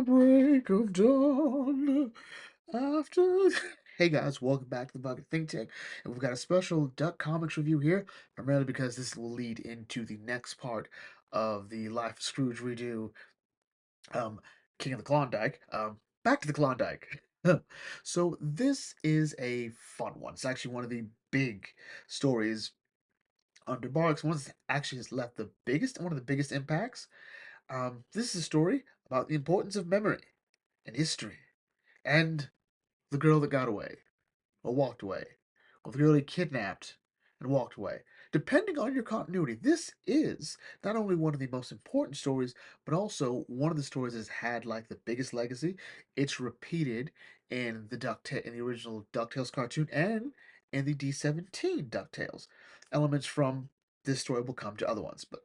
the break of dawn. After. Hey guys, welcome back to the Bucket Think Tank. And we've got a special Duck Comics review here, primarily because this will lead into the next part of the Life of Scrooge redo, um, King of the Klondike. Back to the Klondike. So this is a fun one. It's actually one of the big stories under Barks. One that actually has left the biggest, one of the biggest impacts. This is a story about the importance of memory and history, and the girl that got away, or walked away, or the girl he kidnapped and walked away. Depending on your continuity, this is not only one of the most important stories, but also one of the stories that's had like the biggest legacy. It's repeated in in the original DuckTales cartoon and in the D17 DuckTales. Elements from this story will come to other ones, but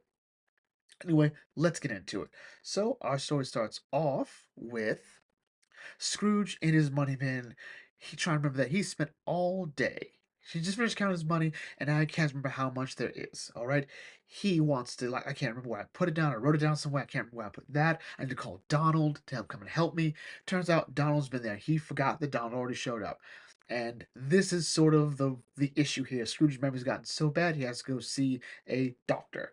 anyway, let's get into it. So our story starts off with Scrooge in his money bin. He trying to remember that he spent all day. He just finished counting his money, and I can't remember how much there is. All right, he wants to like I can't remember where I put it down. I wrote it down somewhere. I can't remember where I put that. I need to call Donald to come and help me. Turns out Donald's been there. He forgot that Donald already showed up. And this is sort of the issue here. Scrooge's memory's gotten so bad he has to go see a doctor.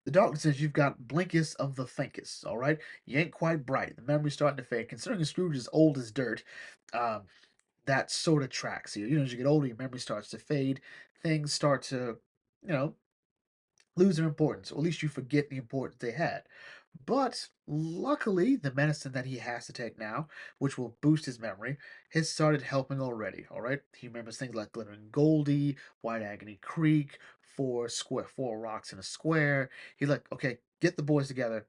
The doctor says you've got blinkest of the thinkest, all right? You ain't quite bright. The memory's starting to fade. Considering Scrooge is old as dirt, um, that sort of tracks you. You know, as you get older, your memory starts to fade. Things start to, you know, lose their importance, or at least you forget the importance they had. But luckily, the medicine that he has to take now, which will boost his memory, has started helping already. All right, he remembers things like Glittering Goldie, White Agony Creek, four rocks in a square. He's like, okay, get the boys together,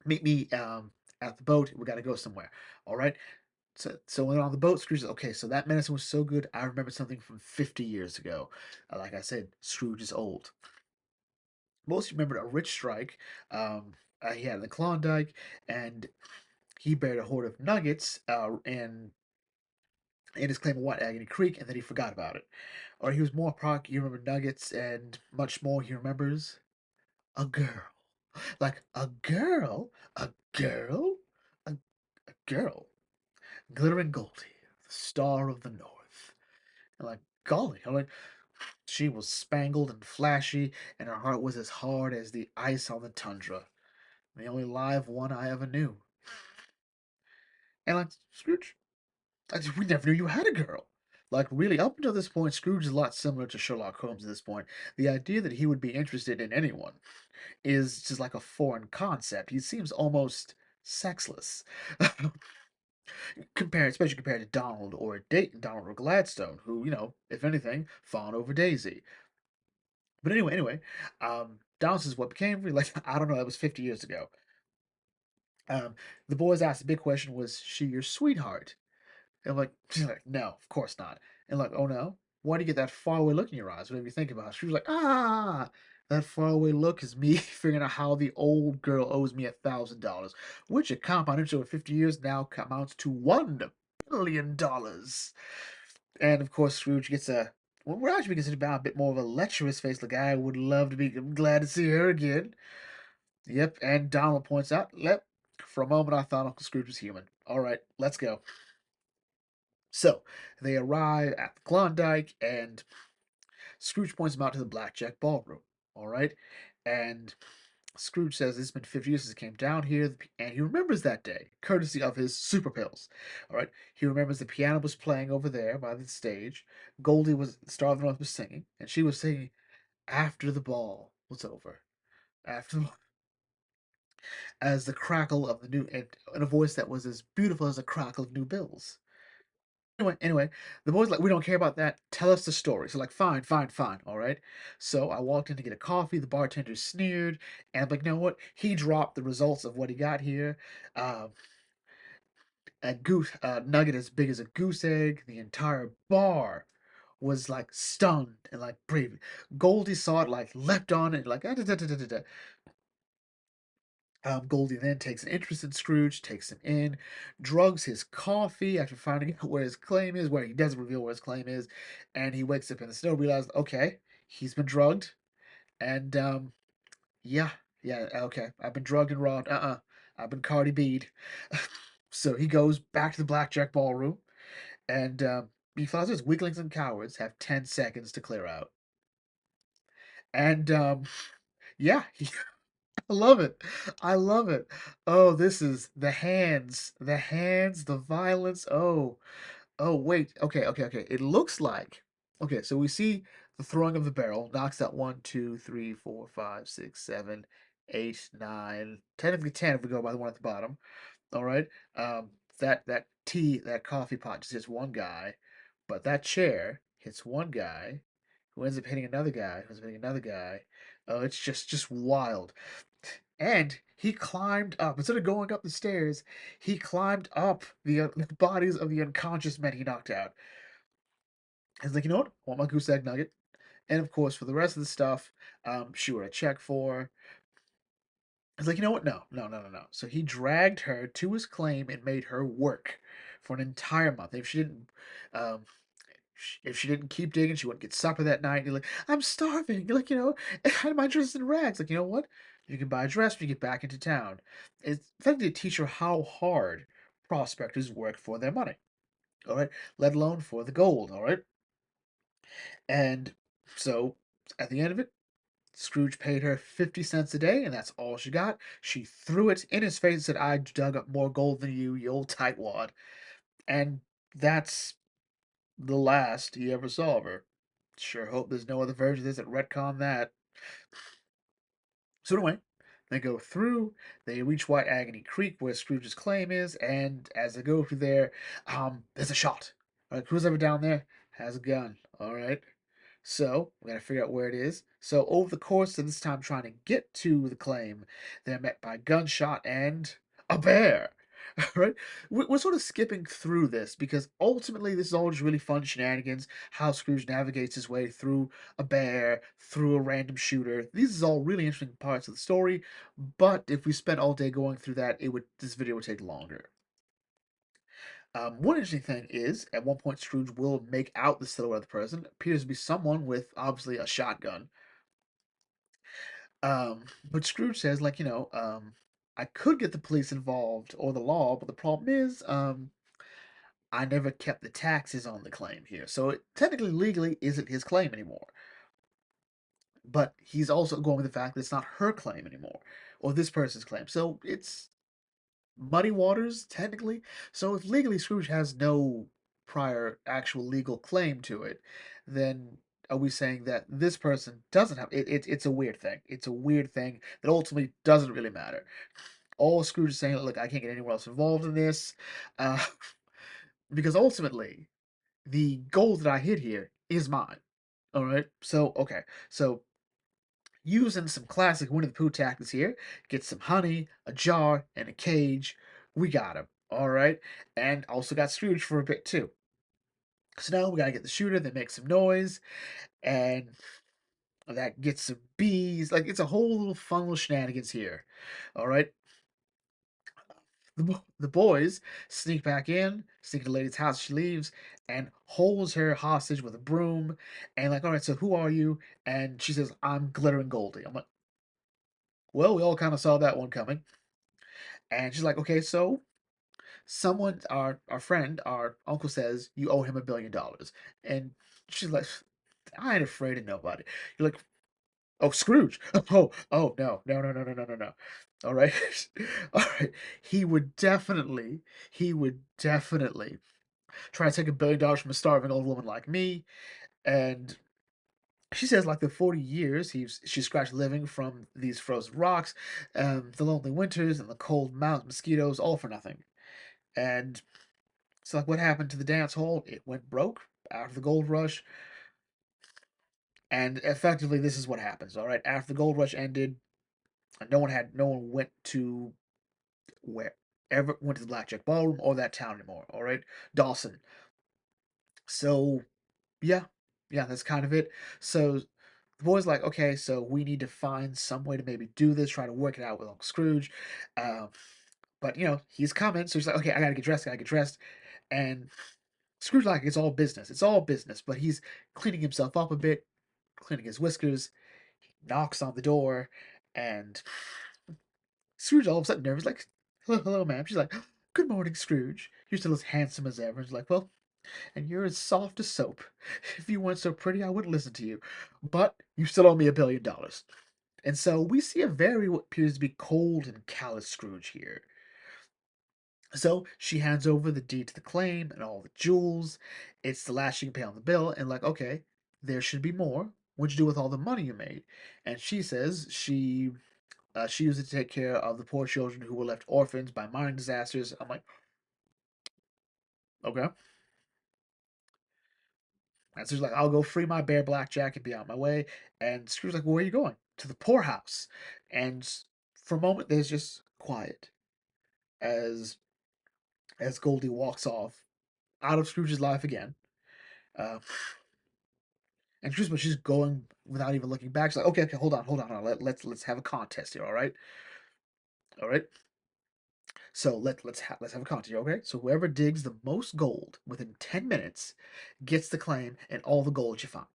meet me at the boat. We got to go somewhere. All right. So when on the boat, Scrooge says, okay, so that medicine was so good, I remember something from 50 years ago. Like I said, Scrooge is old. Most remembered a rich strike. He had the Klondike, and he buried a hoard of nuggets in his claim of White Agony Creek, and then he forgot about it. Or he was more proc. He remembered nuggets, and much more. He remembers a girl, like a girl, a, a girl, glittering Goldie, the star of the north. And like golly, I'm like she was spangled and flashy, and her heart was as hard as the ice on the tundra. The only live one I ever knew. And like Scrooge, we never knew you had a girl. Like really, up until this point, Scrooge is a lot similar to Sherlock Holmes at this point. The idea that he would be interested in anyone is just like a foreign concept. He seems almost sexless. Especially compared to Donald or Donald or Gladstone, who, you know, if anything, fawn over Daisy. But anyway, Donald says what became like I don't know, that was 50 years ago. Um, the boys asked the big question, was she your sweetheart? And I'm like, she's like, no, of course not. And like, oh no? Why do you get that faraway look in your eyes whenever you think about it? She was like, ah, that faraway look is me figuring out how the old girl owes me $1,000, which at compound interest over 50 years now amounts to $1 billion. And of course, Scrooge gets a well, we're actually considered about a bit more of a lecherous face. Like, I would love to be I'm glad to see her again. Yep, and Donald points out, yep, for a moment I thought Uncle Scrooge was human. All right, let's go. So they arrive at the Klondike, and Scrooge points them out to the Blackjack Ballroom. All right, and Scrooge says it's been 50 years since he came down here, and he remembers that day, courtesy of his super pills. All right, he remembers the piano was playing over there by the stage. Goldie was the star of the North was singing, and she was singing after the ball was over. After as the crackle of the new in a voice that was as beautiful as the crackle of new bills. Anyway, the boys like, we don't care about that. Tell us the story. So like, fine, fine, fine. All right. So I walked in to get a coffee. The bartender sneered, and I'm like, you know what? He dropped the results of what he got here. Um, a goose nugget as big as a goose egg. The entire bar was like stunned and like brave. Goldie saw it, like leapt on it, like da, da, da, da, da, da. Goldie then takes an interest in Scrooge, takes him in, drugs his coffee after finding out where his claim is, where he doesn't reveal where his claim is, and he wakes up in the snow, realizes, okay, he's been drugged, and yeah, yeah, okay, I've been drugged and robbed. I've been Cardi B'd. So he goes back to the blackjack ballroom, and he finds his weaklings and cowards have 10 seconds to clear out. And yeah, I love it. I love it. Oh, this is the hands, the violence. Oh, oh, wait. Okay, okay, okay. It looks like. Okay, so we see the throwing of the barrel knocks out 1, 2, 3, 4, 5, 6, 7, 8, 9, technically 10 if we go by the one at the bottom. All right. That coffee pot just hits one guy, but that chair hits one guy, who ends up hitting another guy, who ends up hitting another guy. Oh, it's just wild. And he climbed up instead of going up the stairs. He climbed up the bodies of the unconscious men he knocked out. He's like, you know what? I want my goose egg nugget. And of course, for the rest of the stuff, she wrote a check for. He's like, you know what? No, no, no, no, no. So he dragged her to his claim and made her work for an entire month. Um, if she didn't keep digging, she wouldn't get supper that night. And you're like, I'm starving. You're like, my dress is in rags. Like, you know what? You can buy a dress when you get back into town. It's effectively to teach her how hard prospectors work for their money. All right, let alone for the gold. All right, and so at the end of it, Scrooge paid her 50 cents a day, and that's all she got. She threw it in his face and said, I dug up more gold than you old tightwad. And that's the last he ever saw of her. Sure hope there's no other version of this that retcon that. So anyway, they go through, they reach White Agony Creek where Scrooge's claim is, and as they go through there, there's a shot. All right, who's ever down there has a gun. All right. So we gotta figure out where it is. So over the course of this time trying to get to the claim, they're met by gunshot and a bear. Right? We're sort of skipping through this because ultimately this is all just really fun shenanigans. How Scrooge navigates his way through a bear, through a random shooter. These are all really interesting parts of the story. But if we spent all day going through that, this video would take longer. One interesting thing is, at one point, Scrooge will make out the silhouette of the person. It appears to be someone with obviously a shotgun. But Scrooge says, like, I could get the police involved or the law, but the problem is, I never kept the taxes on the claim here, so it technically legally isn't his claim anymore. But he's also going with the fact that it's not her claim anymore, or this person's claim. So it's muddy waters, technically. So if legally Scrooge has no prior actual legal claim to it, then are we saying that this person doesn't have it's a weird thing. It's a weird thing that ultimately doesn't really matter. All Scrooge is saying, look, I can't get anyone else involved in this, uh, because ultimately the goal that I hit here is mine. All right. So okay. So using some classic Winnie the Pooh tactics here. Get some honey, a jar, and a cage. We got him. All right. And also got Scrooge for a bit too. So now we gotta get the shooter that makes some noise, and that gets some bees. Like it's a whole little fun little shenanigans here. All right. The boys sneak back in, sneak to the lady's house. She leaves and holds her hostage with a broom. And like, all right, so who are you? And she says, I'm Glittering Goldie. I'm like, well, we all kind of saw that one coming. And she's like, okay, so someone, our friend, our uncle says you owe him $1 billion. And she's like, I ain't afraid of nobody. You're like, oh, Scrooge. Oh, no, no, no, no, no, no, no, no. All right, all right. He would definitely try to take $1 billion from a starving old woman like me. And she says, like the 40 years she scratched living from these frozen rocks, the lonely winters and the cold mountain mosquitoes, all for nothing. And it's like, what happened to the dance hall? It went broke after the gold rush. And effectively, this is what happens. All right, after the gold rush ended, no one went to where ever went to the Blackjack Ballroom or that town anymore. All right, Dawson. So yeah, yeah, that's kind of it. So the boy's like, okay, so we need to find some way to maybe do this, try to work it out with Uncle Scrooge. Um, but he's coming, so he's like, okay, I gotta get dressed, and Scrooge like it's all business. It's all business, but he's cleaning himself up a bit, cleaning his whiskers. He knocks on the door, and Scrooge all of a sudden nervous, like, hello, hello, ma'am. She's like, good morning, Scrooge. You're still as handsome as ever. And she's like, well, and you're as soft as soap. If you weren't so pretty, I wouldn't listen to you. But you still owe me $1 billion. And so we see a very what appears to be cold and callous Scrooge here. So she hands over the deed to the claim and all the jewels. It's the last she can pay on the bill, and like, okay, there should be more. What'd you do with all the money you made? And she says she used it to take care of the poor children who were left orphans by mining disasters. I'm like, okay. And so she's like, I'll go free my bear blackjack and be on my way. And Scrooge's like, well, where are you going? To the poorhouse. And for a moment, there's just quiet as Goldie walks off out of Scrooge's life again. Uh, and she's going without even looking back. She's like, okay, okay, hold on. Let's have a contest here, all right? All right. So let's have a contest, okay? So whoever digs the most gold within 10 minutes gets the claim and all the gold you find.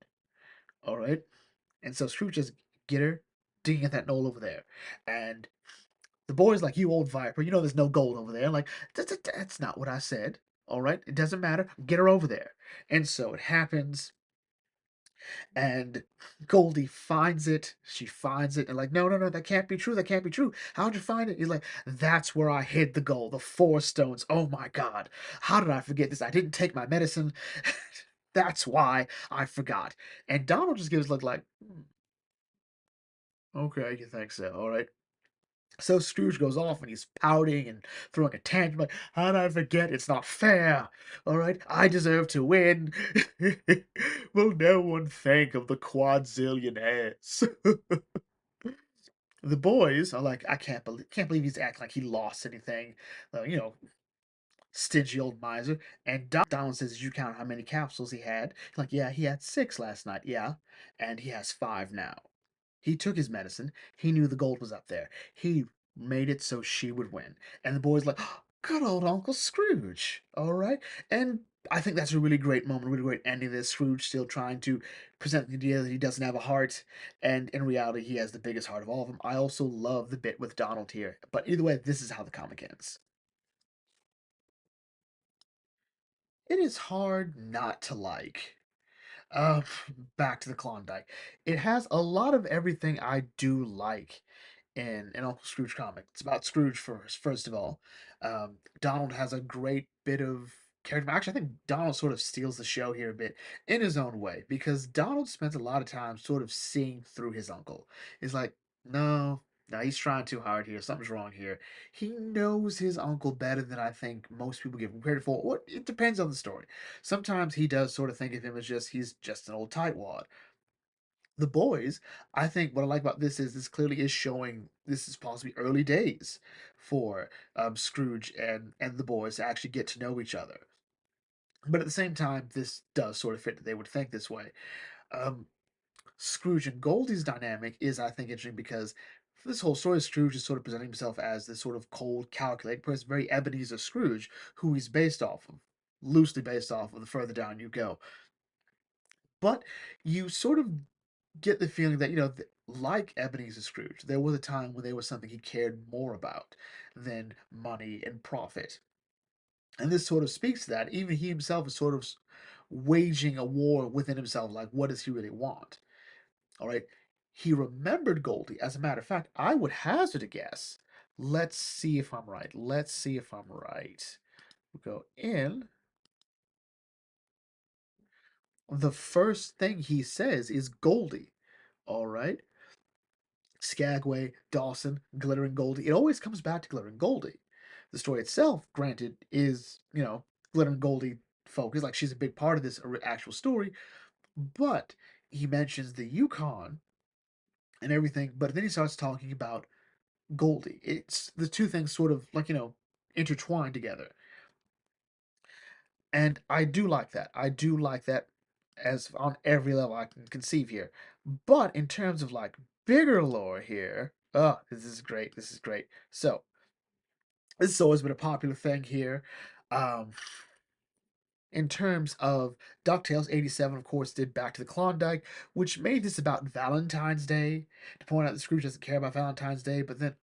All right. And so Scrooge just get her digging at that knoll over there, and the boy's like, "You old viper, you know there's no gold over there." I'm like, that's not what I said. All right, it doesn't matter. Get her over there. And so it happens, and Goldie finds it. She finds it, and like, no, no, no, that can't be true. That can't be true. How'd you find it? He's like, that's where I hid the gold, the 4 stones. Oh my God, how did I forget this? I didn't take my medicine. That's why I forgot. And Donald just gives a look like, okay, you think so? All right. So Scrooge goes off and he's pouting and throwing a tantrum like, how did I forget? It's not fair. All right, I deserve to win. Will no one think of the quadzillionaires? The boys are like, I can't believe he's acting like he lost anything. You know, stingy old miser. And Donald says, did you count how many capsules he had? Like, yeah, he had 6 last night. Yeah, and he has 5 now. He took his medicine. He knew the gold was up there. He made it so she would win. And the boy's like, oh, good old Uncle Scrooge. All right. And I think that's a really great moment, a really great ending. This Scrooge still trying to present the idea that he doesn't have a heart. And in reality, he has the biggest heart of all of them. I also love the bit with Donald here. But either way, this is how the comic ends. It is hard not to like. Uh, Back to the Klondike. It has a lot of everything I do like in an Uncle Scrooge comic. It's about Scrooge first of all. Donald has a great bit of character. Actually, I think Donald sort of steals the show here a bit in his own way because Donald spends a lot of time sort of seeing through his uncle. He's like, no, no, he's trying too hard here. Something's wrong here. He knows his uncle better than I think most people give him credit for. What it depends on the story. Sometimes he does sort of think of him as he's just an old tightwad. The boys, I think what I like about this is this clearly is showing this is possibly early days for Scrooge and the boys to actually get to know each other. But at the same time, this does sort of fit that they would think this way. Um, Scrooge and Goldie's dynamic is, I think, interesting because for this whole story, Scrooge is sort of presenting himself as this sort of cold, calculated person, very Ebenezer Scrooge, who he's based off of, loosely based off of the further down you go. But you sort of get the feeling that, like Ebenezer Scrooge, there was a time when there was something he cared more about than money and profit. And this sort of speaks to that. Even he himself is sort of waging a war within himself, like, what does he really want? All right. He remembered Goldie. As a matter of fact, I would hazard a guess. Let's see if I'm right. Let's see if I'm right. We'll go in. The first thing he says is Goldie. All right. Skagway, Dawson, Glittering Goldie. It always comes back to Glittering Goldie. The story itself, granted, is, Glittering Goldie focused, like she's a big part of this actual story, but he mentions the Yukon and everything, but then he starts talking about Goldie. It's the two things sort of like, intertwined together. And I do like that. I do like that as on every level I can conceive here. But in terms of like bigger lore here, oh, this is great. This is great. So this has always been a popular thing here. Um, in terms of DuckTales 87, of course, did Back to the Klondike, which made this about Valentine's Day to point out that Scrooge doesn't care about Valentine's Day, but then,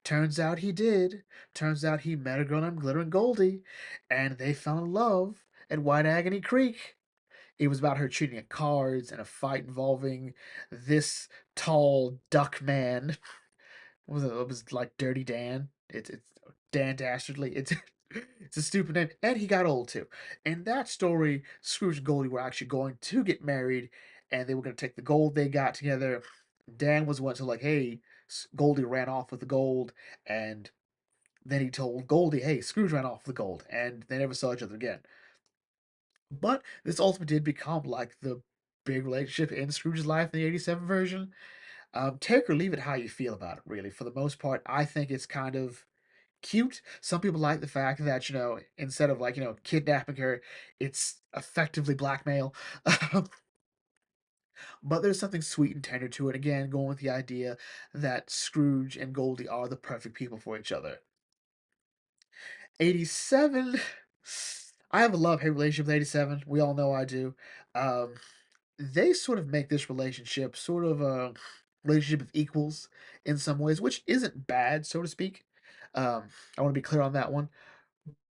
turns out he did. Turns out he met a girl named Glitter and Goldie, and they fell in love at White Agony Creek. It was about her cheating at cards and a fight involving this tall duck man. It was like Dirty Dan. It's Dan Dastardly. It's a stupid name, and he got old too. In that story, Scrooge and Goldie were actually going to get married, and they were going to take the gold they got together. Dan was one to like, hey, Goldie ran off with the gold, and then he told Goldie, hey, Scrooge ran off with the gold, and they never saw each other again. But this ultimately did become like the big relationship in Scrooge's life in the '87 version. Take or leave it how you feel about it, really. For the most part, I think it's kind of cute. Some people like the fact that, instead of like, kidnapping her, it's effectively blackmail. But there's something sweet and tender to it. Again, going with the idea that Scrooge and Goldie are the perfect people for each other. 87. I have a love-hate relationship with 87. We all know I do. Um, they sort of make this relationship sort of a relationship of equals in some ways, which isn't bad, so to speak. I want to be clear on that one.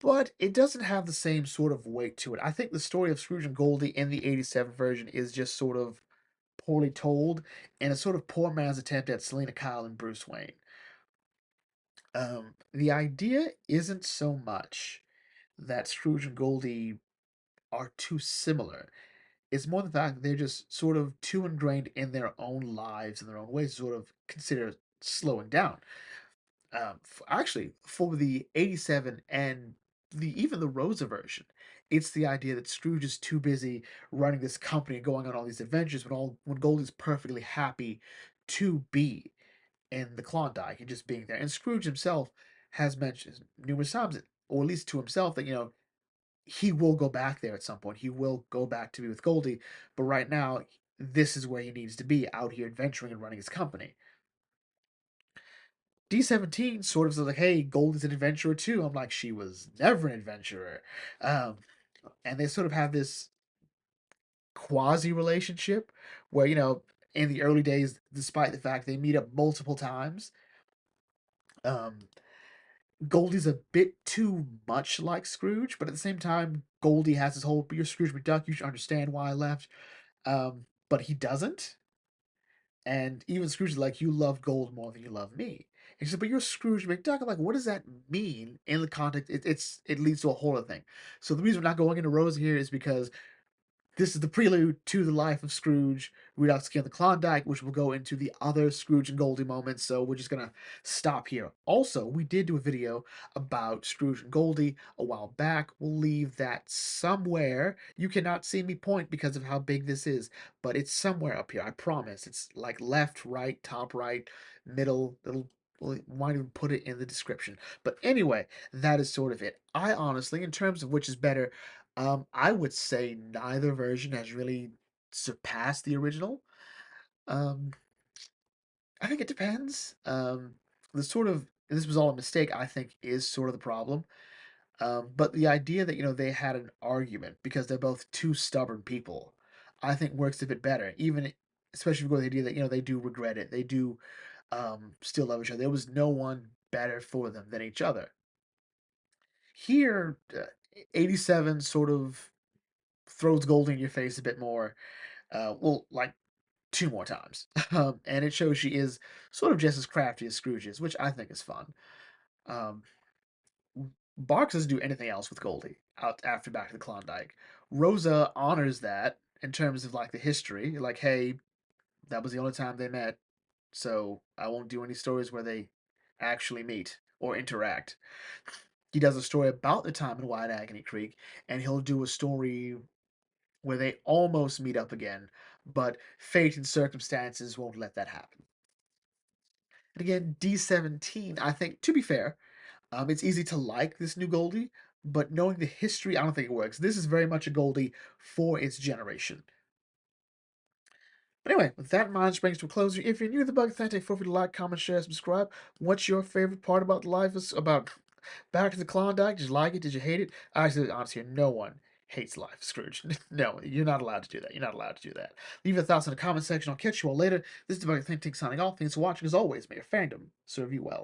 But it doesn't have the same sort of weight to it. I think the story of Scrooge and Goldie in the '87 version is just sort of poorly told and a sort of poor man's attempt at Selena Kyle and Bruce Wayne. The idea isn't so much that Scrooge and Goldie are too similar. It's more the fact that they're just sort of too ingrained in their own lives and their own ways to sort of consider slowing down. Actually, for the '87 and even the Rosa version, it's the idea that Scrooge is too busy running this company and going on all these adventures when Goldie's perfectly happy to be in the Klondike and just being there. And Scrooge himself has mentioned numerous times, or at least to himself, that he will go back there at some point. He will go back to be with Goldie, but right now, this is where he needs to be, out here adventuring and running his company. D17 sort of says like, hey, Goldie's an adventurer too. I'm like, she was never an adventurer. Um, and they sort of have this quasi relationship where, in the early days, despite the fact they meet up multiple times, um, Goldie's a bit too much like Scrooge, but at the same time, Goldie has this whole, you're Scrooge McDuck, you should understand why I left. But he doesn't. And even Scrooge is like, you love gold more than you love me. And she said, but you're Scrooge McDuck. I'm like, what does that mean in the context? It leads to a whole other thing. So the reason we're not going into Rose here is because this is the prelude to the life of Scrooge, Redux King of the Klondike, which will go into the other Scrooge and Goldie moments, so we're just gonna stop here. Also, we did do a video about Scrooge and Goldie a while back. We'll leave that somewhere. You cannot see me point because of how big this is, but it's somewhere up here, I promise. It's like left, right, top right, middle. We might even put it in the description. But anyway, that is sort of it. I honestly, in terms of which is better, I would say neither version has really surpassed the original. Um, I think it depends. The sort of this was all a mistake, I think, is sort of the problem. But the idea that they had an argument because they're both two stubborn people, I think works a bit better. Even especially if you go with the idea that they do regret it, they do still love each other. There was no one better for them than each other. Here, 87 sort of throws gold in your face a bit more. Well, like two more times. And it shows she is sort of just as crafty as Scrooge is, which I think is fun. Um, Barks doesn't do anything else with Goldie out after Back to the Klondike. Rosa honors that in terms of like the history. Like, hey, that was the only time they met, so I won't do any stories where they actually meet or interact. He does a story about the time in Wide Agony Creek, and he'll do a story where they almost meet up again, but fate and circumstances won't let that happen. And again, D17, I think, to be fair, it's easy to like this new Goldie, but knowing the history, I don't think it works. This is very much a Goldie for its generation. But anyway, with that in mind, this brings to a close. If you're new to the Bug Authentic, feel free to like, comment, share, subscribe. What's your favorite part about life? About Back to the Klondike? Did you like it? Did you hate it? I said honestly, no one hates life, Scrooge. No, you're not allowed to do that. You're not allowed to do that. Leave your thoughts in the comment section. I'll catch you all later. This is the Think Tank signing off. Thanks for watching. As always, may your fandom serve you well.